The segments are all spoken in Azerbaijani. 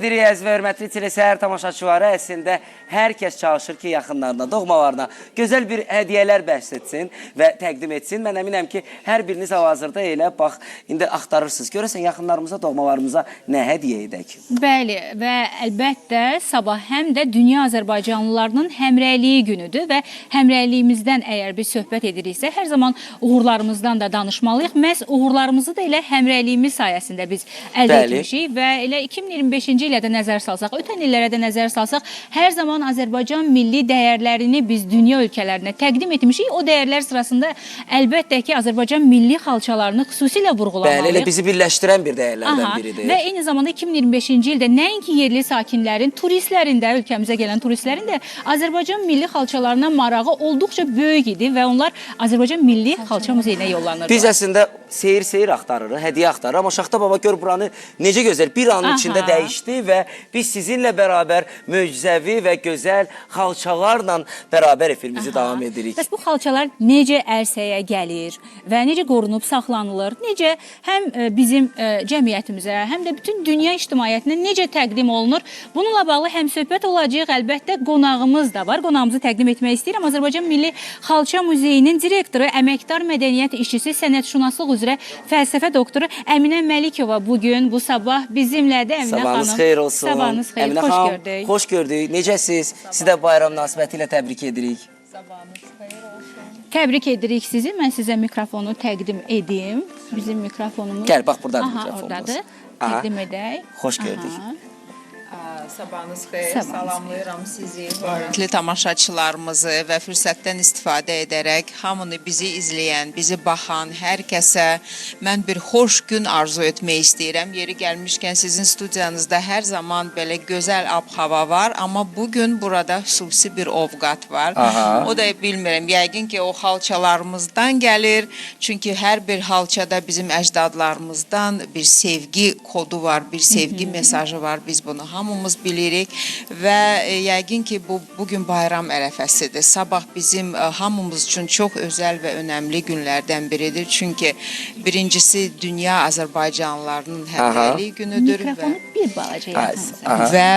Əziz və hörmətli telesəhər tamaşaçıları, əslində hər kəs çalışır ki, yaxınlarına, doğmalarına gözəl bir hədiyyələr bəxş etsin və təqdim etsin. Mən əminəm ki, hər biriniz hal-hazırda elə, bax, indi axtarırsınız. Görəsən, yaxınlarımıza, doğmalarımıza nə hədiyyə edək? Bəli, və əlbəttə sabah həm də Dünya Azərbaycanlılarının həmrəyliyi günüdür və həmrəyliyimizdən əgər biz söhbət ediriksə, hər zaman uğurlarımızdan da danışmalıyıq. Məhz uğurlarımızı da elə həmrəyliyimiz sayəsində biz əldə etmişik və elə 2025-ci ilə də nəzər salsaq, ötən illərə də nəzər salsaq, hər zaman Azərbaycan milli dəyərlərini biz dünya ölkələrinə təqdim etmişik. O dəyərlər sırasında əlbəttə ki, Azərbaycan milli xalçalarını xüsusilə vurğulamalıyıq. Bəli, elə bizi birləşdirən bir dəyərlərdən biridir. Və eyni zamanda 2025-ci ildə nəinki yerli sakinlərin, turistlərin də, ölkəmizə gələn turistlərin də Azərbaycan milli xalçalarına marağı olduqca böyük idi və onlar Azərbaycan Milli Xalça Muzeyinə yollanırlar. Biz əslində seyir axtarırıq, hədiyyə axtarırıq. Amma Şaxta baba gör buranı necə gözəl bir anın içində dəyişdi və biz sizinlə bərabər möcüzəvi və gözəl xalçalarla bərabər efirimizi davam edirik. Bəs bu xalçalar necə ərsəyə gəlir və necə qorunub saxlanılır, necə həm bizim cəmiyyətimizə, həm də bütün dünya ictimaiyyətinə necə təqdim olunur? Bununla bağlı həm söhbət olacaq, əlbəttə qonağımız da var. Qonağımızı təqdim etmək istəyirəm. Azərbaycan Milli Xalça Muzeyinin direktoru, əməkdar mədəniyyət işçisi, sənətşünaslıq üzrə fəlsəfə doktoru Əminə Məlikova bugün, bu sabah bizimlədir. Əminə xanım. Sabahınız xeyir olsun. Sabahınız xeyir, Əminə xoş xanım, gördük. xoş gördük. Necəsiz? Siz də bayram münasibəti ilə təbrik edirik. Sabahınız xeyir olsun. Təbrik edirik sizi. Mən sizə mikrofonu təqdim edim. Bizim mikrofonumuz... Gəl, bax, buradadır mikrofonumuz. Oradadır. Təqdim edək. Xoş gördük. Sabahınız xeyir, Sabahınız salamlayıram sizi, hörmətli tamaşaçılarımızı və fürsətdən istifadə edərək hamını bizi izləyən, bizi baxan hər kəsə mən bir xoş gün arzu etmək istəyirəm. Yeri gəlmişkən sizin studiyanızda hər zaman belə gözəl ab-hava var, amma bugün burada xüsusi bir ovqat var. O da bilmirəm, yəqin ki o xalçalarımızdan gəlir, çünki hər bir xalçada bizim əcdadlarımızdan bir sevgi kodu var, bir sevgi mesajı var. Biz bunu hamımız bilirik və yəqin ki bugün bayram ərəfəsidir. Sabah bizim hamımız üçün çox özəl və önəmli günlərdən biridir. Çünki birincisi Dünya Azərbaycanlılarının həmrəyliyi günüdür. Mikrofonu bir balaca yaxın. Və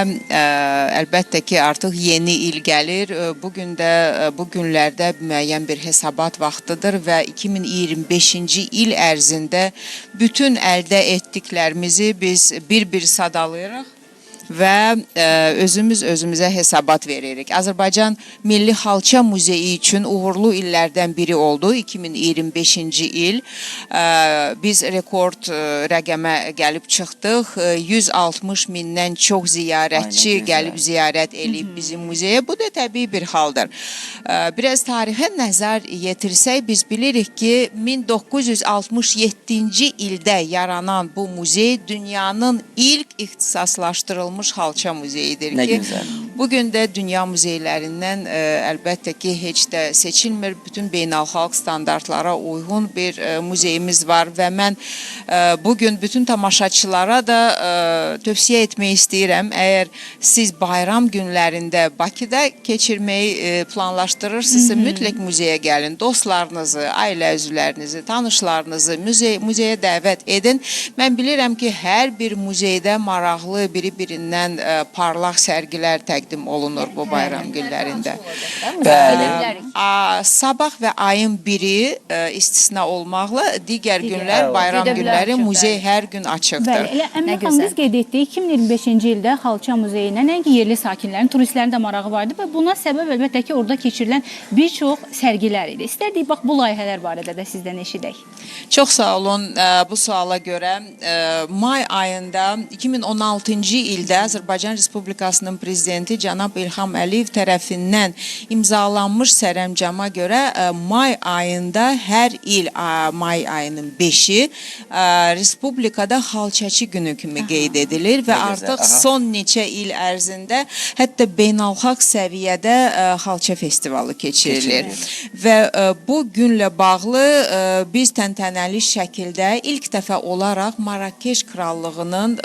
əlbəttə ki artıq yeni il gəlir. Bugün də bu günlərdə müəyyən bir hesabat vaxtıdır və 2025-ci il ərzində bütün əldə etdiklərimizi biz bir-bir sadalayırıq və özümüzə hesabat veririk. Azərbaycan Milli Xalça Muzeyi üçün uğurlu illərdən biri oldu 2025-ci il. Biz rekord rəqəmə gəlib çıxdıq. 160 mindən çox ziyarətçi gəlib ziyarət edib bizim muzeyə. Bu da təbii bir haldır. Biraz tarixə nəzər yetirsək, biz bilirik ki 1967-ci ildə yaranan bu muzey dünyanın ilk ixtisaslaşdırılmış xalça muzeyidir ki, bugün də dünya muzeylərindən əlbəttə ki, heç də seçilmir. Bütün beynəlxalq standartlara uyğun bir muzeyimiz var və mən bugün bütün tamaşaçılara da tövsiyə etmək istəyirəm. Əgər siz bayram günlərində Bakıda keçirməyi planlaşdırırsınızsa, mütləq muzeyə gəlin. Dostlarınızı, ailə üzvlərinizi, tanışlarınızı muzeyə dəvət edin. Mən bilirəm ki, hər bir muzeydə maraqlı biri-birindən parlaq sərgilər təqdim olunur bu bayram günlərində. Sabah və ayın biri istisna olmaqla digər günlər, bayram günləri muzey hər gün açıqdır. Elə Əminə xanım, biz qeyd etdik, 2025-ci ildə Xalça Muzeyinə nəinki yerli sakinlərin, turistlərin də marağı vardı və buna səbəb əlbəttə ki, orada keçirilən bir çox sərgilər idi. İstərdik, bax, bu layihələr barədə də sizdən eşidək. Çox sağ olun bu suala görə. May ayında 2016-cı ildə Azərbaycan Respublikasının prezidenti cənab İlham Əliyev tərəfindən imzalanmış sərəncama görə may ayında hər il may ayının 5-i Respublikada xalçaçı günü kimi qeyd edilir və artıq son neçə il ərzində hətta beynəlxalq səviyyədə xalça festivalı keçirilir. Və bu günlə bağlı biz təntənəli şəkildə ilk dəfə olaraq Marakeş Krallığının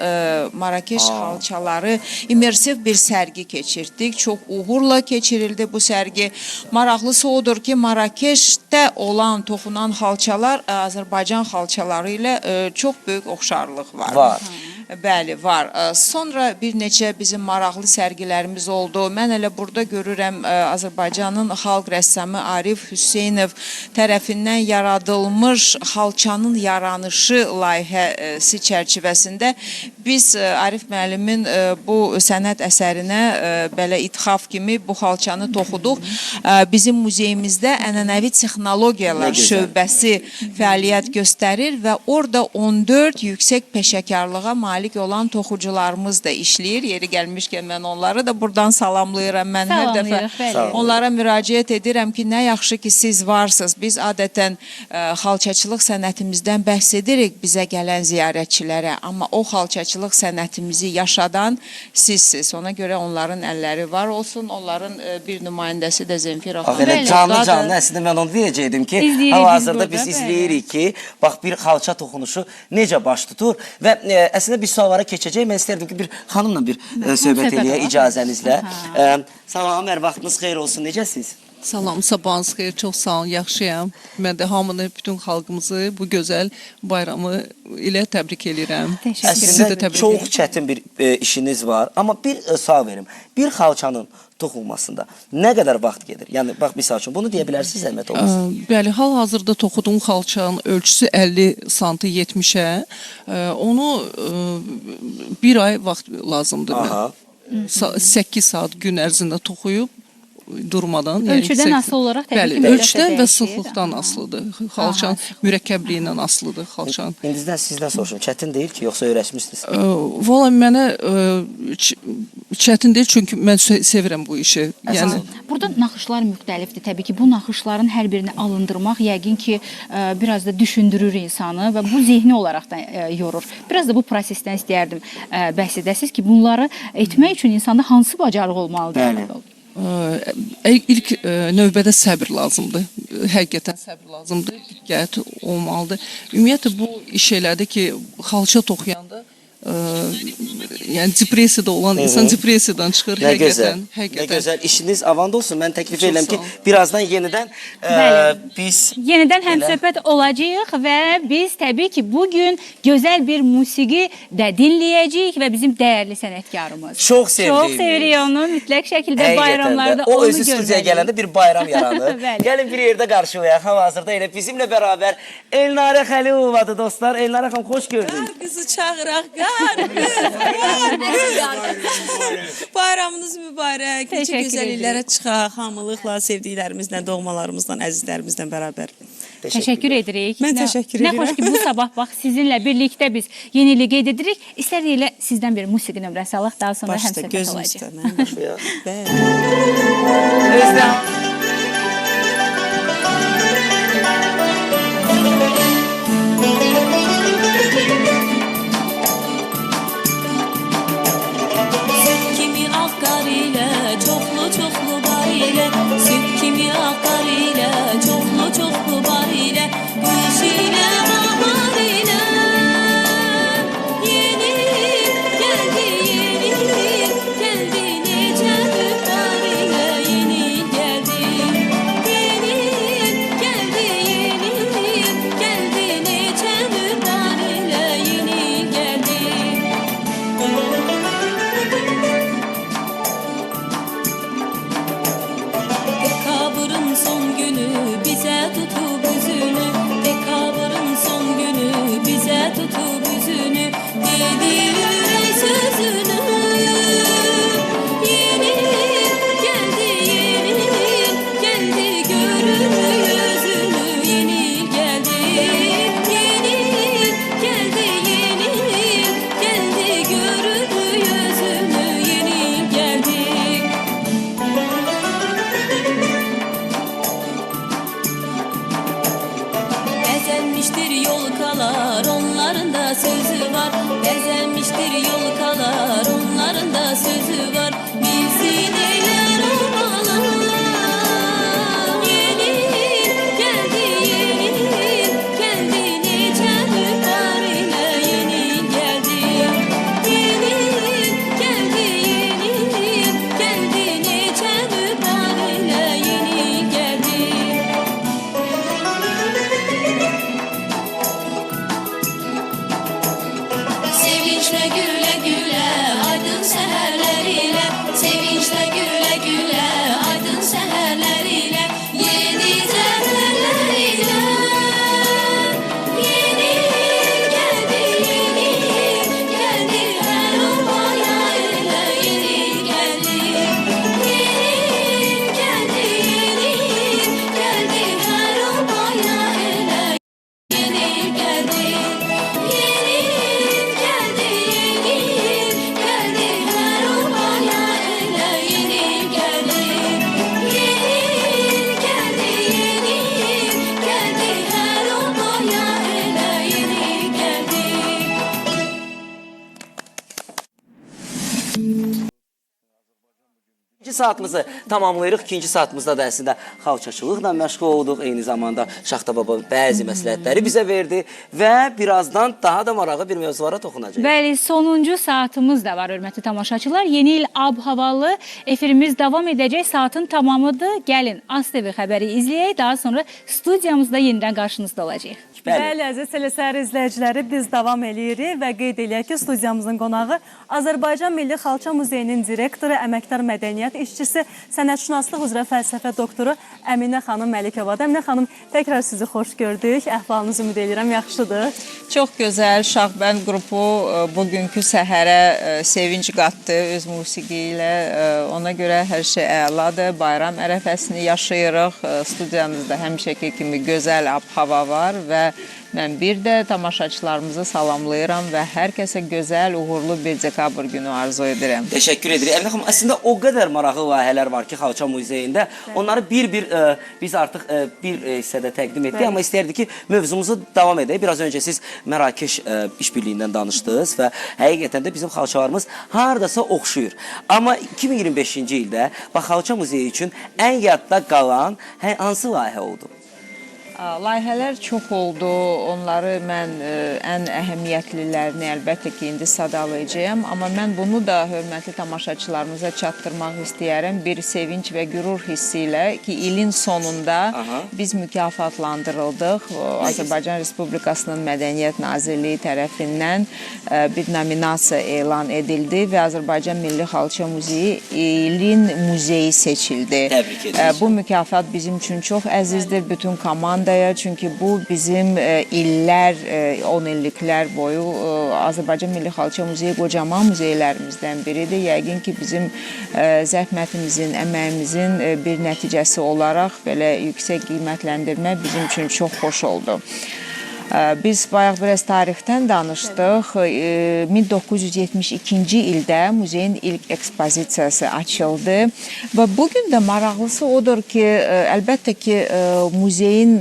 Marakeş xalçaları immersiv bir sərgi keçirdik. Çox uğurla keçirildi bu sərgi. Maraqlısı odur ki, Marakeşdə olan, toxunan xalçalar Azərbaycan xalçaları ilə çox böyük oxşarlıq var. Bəli, var. Sonra bir neçə bizim maraqlı sərgilərimiz oldu. Mən elə burada görürəm Azərbaycanın xalq rəssamı Arif Hüseynov tərəfindən yaradılmış xalçanın yaranışı layihəsi çərçivəsində biz Arif müəllimin bu sənət əsərinə belə ithaf kimi bu xalçanı toxuduq. Bizim muzeyimizdə ənənəvi texnologiyalar şöbəsi fəaliyyət göstərir və orada 14 yüksək peşəkarlığa malik olan toxucularımız da işləyir. Yeri gəlmişkən mən onları da buradan salamlayıram. Mən hər dəfə onlara müraciət edirəm ki, nə yaxşı ki siz varsınız. Biz adətən xalçaçılıq sənətimizdən bəhs edirik bizə gələn ziyarətçilərə. Amma o xalçaçılıq sənətimizi yaşadan sizsiz. Ona görə onların əlləri var olsun. Onların bir nümayəndəsi də Zemfira xanım. Elə canlı əslində mən onu deyəcəkdim ki, hal-hazırda biz izləyirik ki, bax bir xalça toxunuşu necə baş tutur və əslində bir suallara keçəcək. Mən istərdim ki, bir xanımla bir söhbət eləyək icazənizlə. Salam, hər vaxtınız xeyir olsun. Necəsiniz? Salam, sabahınız xeyir, çox sağ olun, yaxşıyam. Mən də hamını, bütün xalqımızı bu gözəl bayramı ilə təbrik edirəm. Əslində çox çətin bir işiniz var, amma bir sual verim. Bir xalçanın toxunmasında nə qədər vaxt gedir? Yəni, bax, misal üçün, bunu deyə bilərsiniz, zəhmət olmasın. Bəli, hal-hazırda toxuduğum xalçanın ölçüsü 50 sm 70-ə. Onu bir ay vaxt lazımdır. 8 saat gün ərzində toxuyub, durmadan. Ölçüdən asılı olaraq təbii ki, ölçüdən və sıxlıqdan asılıdır. Xalçan mürəkkəbliyindən asılıdır xalçan. İndizdən sizdən soruşum, çətin deyil ki, yoxsa öyrəşmişsiniz? Valla mənə çətin deyil, çünki mən sevirəm bu işi. Yəni burada naxışlar müxtəlifdir. Təbii ki, bu naxışların hər birini alındırmaq yəqin ki, biraz da düşündürür insanı və bu zehni olaraq da yorur. Biraz da bu prosesdən istəyərdim bəhs edəsiniz ki, bunları etmək üçün insanda hansı bacarıq olmalıdır? Bəli. İlk növbədə səbr lazımdır. Həqiqətən səbr lazımdır. Diqqət olmalıdır. Ümumiyyətlə bu iş elədir ki, xalça toxuyanda yəni depressiyada olan insan depressiyadan çıxır. Nə Həqiqətən. Nə gözəl. İşiniz avanda olsun. Mən təklif edirəm ki, birazdan yenidən biz... Yenidən həmsöhbət olacağıq və biz təbii ki, bugün gözəl bir musiqi də dinləyəcəyik və bizim dəyərli sənətkarımız. Çox sevirik. Çox sevirik onu. Mütləq şəkildə bayramlarda o onu özü görməliyik. studiyaya gələndə bir bayram yaranır. Gəlin bir yerdə qarşılayaq. Hal-hazırda elə bizimlə bərabər Elnarə Xəlilovadır dostlar. Elnarə xanım, xoş gördük. Qızı çağıraq, bayramınız mübarək. Necə gözəl illərə çıxaq, hamılıqla, sevdiklərimizlə, doğmalarımızla, əzizlərimizlə bərabər. Təşəkkür edirik. Mən təşəkkür edirəm. Nə xoş ki, bu sabah bax sizinlə birlikdə biz yenilik qeyd edirik. İstədik elə sizdən bir musiqi nömrəsi alaq, daha sonra həmsöhbət olacaq. Özləm. Çoxlu bar ilə, süt kimi axar ilə, çoxlu bar ilə, qış ilə, bahar ilə. Yeni gəldi, necə bar ilə, yeni gəldi. Yeni gəldi, necə bar ilə, yeni gəldi. Dekabrın son günü bizə tutub üzünü, dekabrın İkinci saatimizi tamamlayırıq. İkinci saatimizdə də əslində xalçaçılıqla məşğul olduq. Eyni zamanda Şaxta baba bəzi məsləhətləri bizə verdi və birazdan daha da maraqlı bir mövzulara toxunacaq. Bəli, sonuncu saatımız da var, hörmətli tamaşaçılar. Yeni il ab-havalı efirimiz davam edəcək. Saatın tamamıdır. Gəlin, AzTV xəbəri izləyək. Daha sonra studiyamızda yenidən qarşınızda olacaq. Bəli, əziz telesəhər izləyiciləri, biz davam edirik və qeyd eləyək ki, studiyamızın qonağı Azərbaycan Milli Xalça Muzeyinin direktoru, əməkdar mədəniyyət işçisi, sənətşünaslıq üzrə fəlsəfə doktoru Əminə xanım Məlikovadır. Əminə xanım, təkrar sizi xoş gördük. Əhvalınızı ümid edirəm, yaxşıdır. Çox gözəl Şahbənd qrupu bugünkü səhərə sevinc qatdı öz musiqi ilə. Ona görə hər şey əladır. Bayram ərəfəsini yaşayırıq. Studiyamızda həmişəki kimi gözəl ab-hava var və mən bir də tamaşaçılarımızı salamlayıram və hər kəsə gözəl, uğurlu bir dekabr günü arzu edirəm. Təşəkkür edirik. Əminə xanım, əslində o qədər maraqlı layihələr var ki, Xalça Muzeyində. Onları bir-bir biz artıq bir hissədə təqdim etdik, amma istəyirdik ki, mövzumuzu davam edək. Biraz öncə siz Mərakeş işbirliyindən danışdınız və həqiqətən də bizim xalçalarımız hardasa oxşuyur. Amma 2025-ci ildə Xalça Muzeyi üçün ən yadda qalan hansı layihə oldu? Layihələr çox oldu. Onları mən ən əhəmiyyətlilərini əlbəttə ki, indi sadalayacağam. Amma mən bunu da hörmətli tamaşaçılarımıza çatdırmaq istəyərəm. Bir sevinç və qürur hissi ilə ki, ilin sonunda biz mükafatlandırıldıq. Azərbaycan Respublikasının Mədəniyyət Nazirliyi tərəfindən bir nominasiya elan edildi və Azərbaycan Milli Xalça Muzeyi ilin muzeyi seçildi. Təbrik edirik. Bu mükafat bizim üçün çox əzizdir. Bütün komanda çünki bu bizim illər, 10 illiklər boyu Azərbaycan Milli Xalça Muzeyi qocaman muzeylərimizdən biridir. Yəqin ki, bizim zəhmətimizin, əməyimizin bir nəticəsi olaraq belə yüksək qiymətləndirmə bizim üçün çox xoş oldu. Biz bayaq biraz tarixdən danışdıq. 1972-ci ildə muzeyin ilk ekspozisiyası açıldı və bugün də maraqlısı odur ki, əlbəttə ki, muzeyin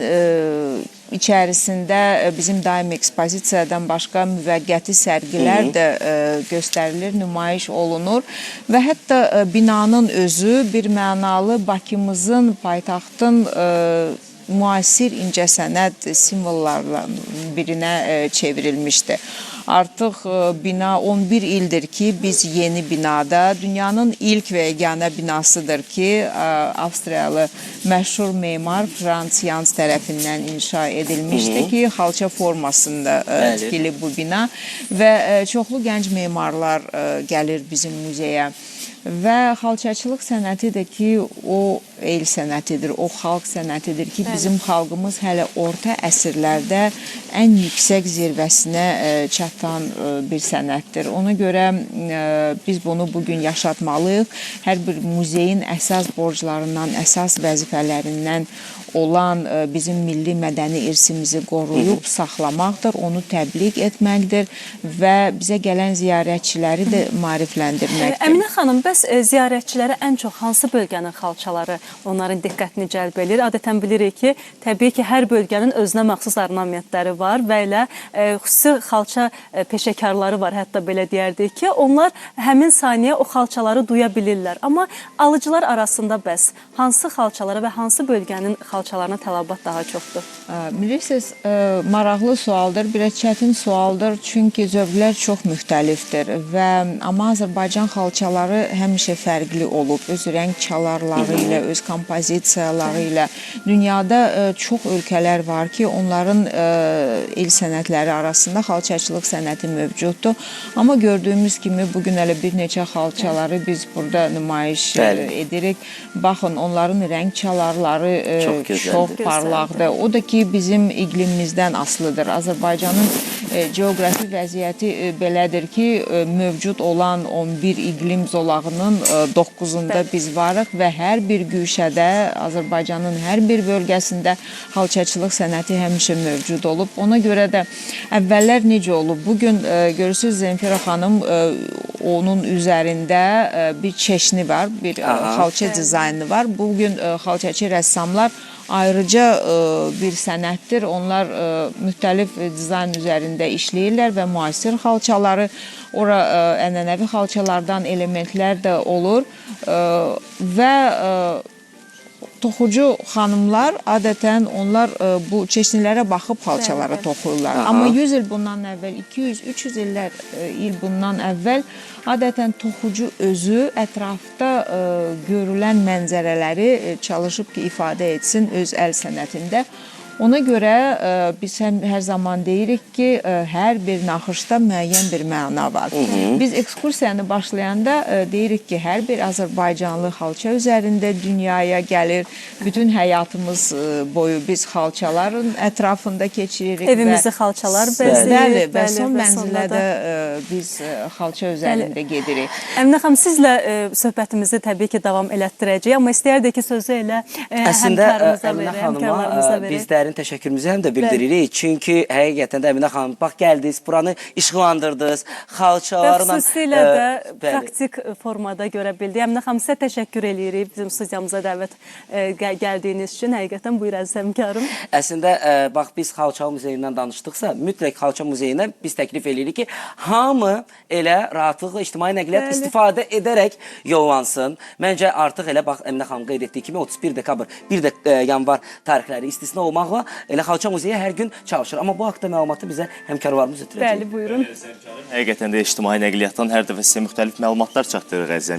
içərisində bizim daim ekspozisiyadan başqa müvəqqəti sərgilər də göstərilir, nümayiş olunur və hətta binanın özü bir mənalı Bakımızın, paytaxtın müasir incəsənət simvollarından birinə çevrilmişdi. Artıq bina 11 ildir ki, biz yeni binada, dünyanın ilk və yeganə binasıdır ki, Avstriyalı məşhur memar Franz Jans tərəfindən inşa edilmişdi ki, xalça formasında tikili bu bina və çoxlu gənc memarlar gəlir bizim muzeyə. Və xalçaçılıq sənəti də ki, o el sənətidir, o xalq sənətidir ki, bizim xalqımız hələ orta əsrlərdə ən yüksək zirvəsinə çatan bir sənətdir. Ona görə biz bunu bugün yaşatmalıyıq. Hər bir muzeyin əsas borclarından, əsas vəzifələrindən olan bizim milli mədəni irsimizi qoruyub saxlamaqdır, onu təbliğ etməkdir və bizə gələn ziyarətçiləri də maarifləndirməkdir. Əminə xanım, bəs ziyarətçilərə ən çox hansı bölgənin xalçaları onların diqqətini cəlb edir? Adətən bilirik ki, təbii ki, hər bölgənin özünə məxsus ornamentləri var və elə xüsusi xalça peşəkarları var, hətta belə deyərdik ki, onlar həmin saniyə o xalçaları duya bilirlər. Amma alıcılar arasında bəs hansı xalçalara və hansı bölgənin xalçalarına tələbat daha çoxdur? Bilirsiniz, maraqlı sualdır, biraz çətin sualdır, çünki zövqlər çox müxtəlifdir və amma Azərbaycan xalçaları həmişə fərqli olub, öz rəng çalarları ilə, öz kompozisiyaları ilə. Dünyada çox ölkələr var ki, onların el sənətləri arasında xalçaçılıq sənəti mövcuddur. Amma gördüyümüz kimi bugün hələ bir neçə xalçaları biz burada nümayiş edirik. Baxın, onların rəng çalarları çox parlaqdır. O da ki, bizim iqlimimizdən asılıdır. Azərbaycanın geografi vəziyyəti belədir ki, mövcud olan 11 iqlim zolağının 9-unda biz varıq və hər bir güşədə, Azərbaycanın hər bir bölgəsində xalçaçılıq sənəti həmişə mövcud olub. Ona görə də əvvəllər necə olub? Bugün görürsünüz, Zemfira xanım, onun üzərində bir çeşni var, bir xalça dizaynı var. Bugün xalçaçı rəssamlar ayrıca bir sənətdir. Onlar müxtəlif dizayn üzərində işləyirlər və müasir xalçaları, ora ənənəvi xalçalardan elementlər də olur və toxucu xanımlar adətən onlar bu çeşnilərə baxıb xalçalara toxuyurlar. Amma 100 il bundan əvvəl, 200-300 il bundan əvvəl adətən toxucu özü ətrafda görülən mənzərələri çalışıb ki, ifadə etsin öz əl sənətində. Ona görə biz hər zaman deyirik ki, hər bir naxışda müəyyən bir məna var. Biz ekskursiyanı başlayanda deyirik ki, hər bir Azərbaycanlı xalça üzərində dünyaya gəlir. Bütün həyatımız boyu biz xalçaların ətrafında keçiririk. Evimizi xalçalar bəzəyirik. Və son mənzilə də biz xalça üzərində gedirik. Əminə xanım, sizlə söhbətimizi təbii ki, davam elətdirəcəyik, amma istəyərdik ki, sözü elə həmkarımıza verək, həmkarlarımıza verək. Biz dərin təşəkkürümüzü həm də bildiririk. Çünki həqiqətən də Əminə xanım, bax gəldiniz, buranı işıqlandırdınız, xalçalarla... Və xüsusilə də praktik formada görə bildik. Əminə xanım, sizə təşəkkür edirik bizim studiyamıza dəvət gəldiyiniz üçün. Həqiqətən buyur əziz həmkarım. Əslində, bax, biz Xalça Muzeyindən danışdıqsa, mütləq Xalça Muzeyinə biz təklif edirik ki, hamı elə rahatlıqla ictimai nəqliyyat istifadə edərək yollansın. Məncə, artıq elə, bax, Əminə xanım qeyd etdiyi kimi 31 dekabr, 1 yanvar tarixləri istisna olmaqla elə Xalça Muzeyi hər gün çalışır. Amma bu haqda məlumatı bizə həmkarlarımız ötürəcək. Bəli, buyurun. Həqiqətən də ictimai nəqliyyatdan hər dəfə sizə müxtəlif məlumatlar çatdırır əzizəm.